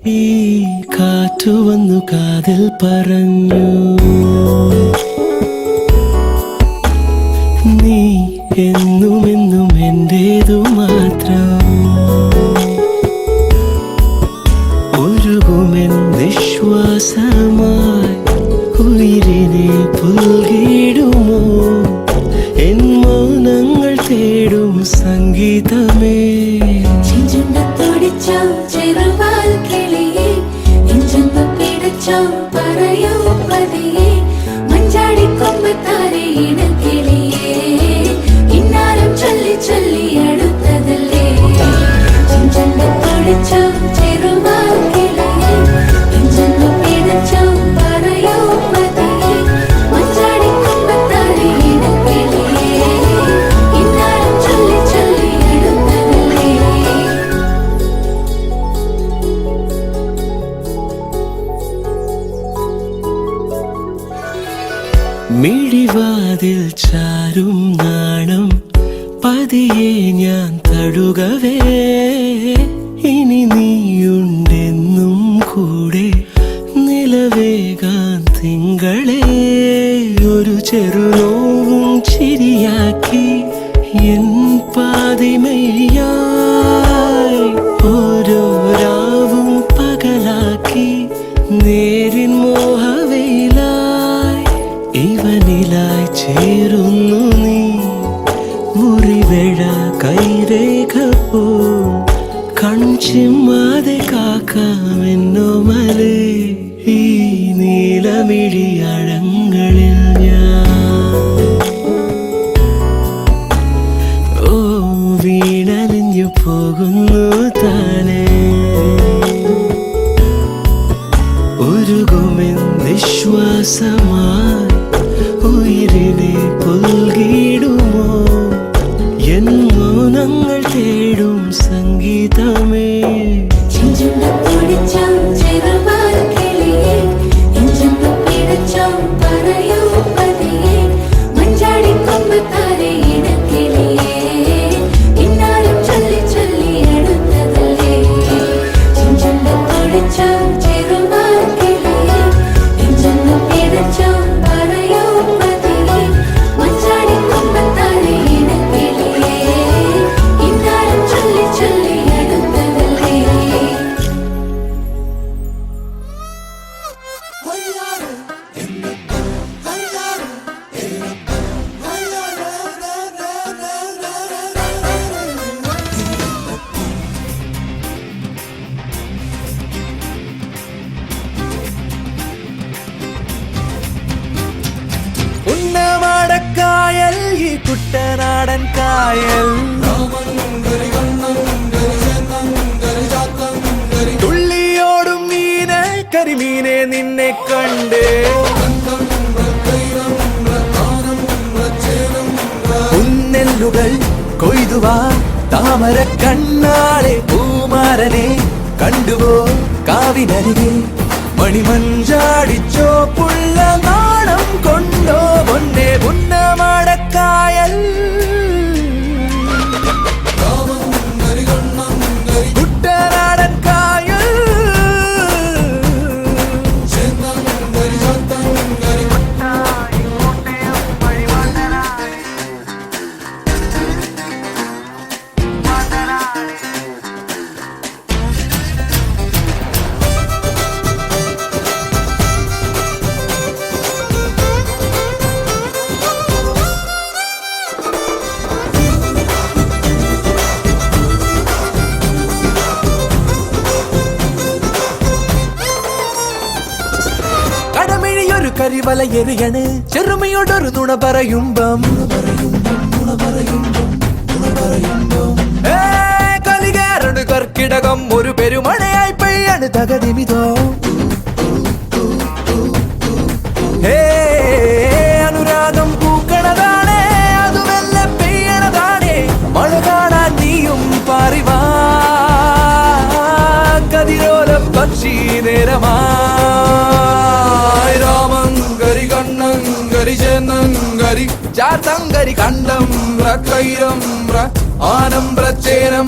ഈ കാറ്റു വന്നു കാതിൽ പറഞ്ഞു, നീ എന്നുമെന്നും എന്റേതു മാത്രം. ഒഴുകുമെൻ നിശ്വാസമായി ഉയിരിനെ പുൽകിടുമോ എൻ മൗനങ്ങൾ തേടും സംഗീതമേ. പറയൂ പതിയെ മഞ്ചാടിക്കൊമ്പത്താരെ ഇണക്കിളിയേ, ഇന്നാലും ചൊല്ലി ചൊല്ലി അടുത്തതല്ലേ. ചെഞ്ചന്തത്തോടിച്ചോ ചെറുവാൽ കിളിയേ, ഇഞ്ചന്നു പിടച്ചോ പറയൂ പതിയെ മഞ്ചാടിക്കൊമ്പത്താരെ ഇണക്കിളിയേ, ഇന്നാലും ചൊല്ലി ചൊല്ലി അടുത്തതല്ലേ. മിഴിവാതിൽ ചാരും നാണം പതിയെ ഞാൻ തഴുകവേ, ഇനി നീയുണ്ടെന്നും കൂടെ നിലവേകാൻ തിങ്കളെ. ഒരു ചെറുനോവും ചിരിയാക്കി എൻ പാതിമയായി, ഓരോ രാവും പകലാക്കി നേരിൻ മോഹവയിലായി. ഇവനിലായി ചേരുന്നു നീ മുറിവേഴ കൈരേഖ പോ, കൺചിമ്മാതെ കാക്കാമെന്നോമലേ ഈ നീലമിഴിയഴങ്ങളിൽ ഞാൻ. ഓ വീണലിഞ്ഞു പോകുന്നു താനേ, ഒരുകുമെൻ നിശ്വാസമായി ഉയിരിനെ പുൽകിടുമോ എൻ മൗനങ്ങൾ തേടും സംഗീതമേ. പറയൂ പതിയെ മഞ്ചാടിക്കൊമ്പത്താരെ ഇണക്കിളിയേ, ഇന്നാലും ചൊല്ലി ചൊല്ലി അടുത്തതല്ലേ. ചെഞ്ചന്തത്തോടിച്ചോ ചെറുവാൽ കിളിയേ, ഇഞ്ചന്നു പിടച്ചോ പറയൂ പതിയെ മഞ്ചാടിക്കൊമ്പത്താരെ ഇണക്കിളിയേ, ഇന്നാലും ചൊല്ലി ചൊല്ലി അടുത്തതല്ലേ. ഉന്നമാടക്കായൽ ഈ കുട്ടനാടൻ കായൽ, തുള്ളിയോടും മീനെ കരിമീനെ നിന്നെ കണ്ട്, ഉന്നെല്ലുകൾ കൊയ്തുവാ താമര കണ്ണാളെ പൂമാരനെ കണ്ടുവോ കാവിനരികെ. മണിമഞ്ചാടിച്ചോ പുള്ള നാണം കൊണ്ടോ പൊന്നെ ഉന്നമാടക്കായൽ. കുട്ടനാടൻ കായൽ കരിവല എറിയണ് ചെറുമയോടൊരു നുണ പറയുമ്പം, കലികേറണ് കർക്കിടകം ഒരു പെരുമഴയായി പെയ്യാണ് തകതിമിതോ. അനുരാഗം പൂക്കണതാണേ അത് മെല്ലെ പെയ്യണതാണേ, മഴ കാണാൻ നീയും പാറിവാ കതിരോല പക്ഷി നേരമാ. രാമങ്കരി കണ്ണങ്കരി ചെന്നങ്കരി ചാത്തങ്കരി കണ്ടം കൈരം ആനമ്ര ചേനം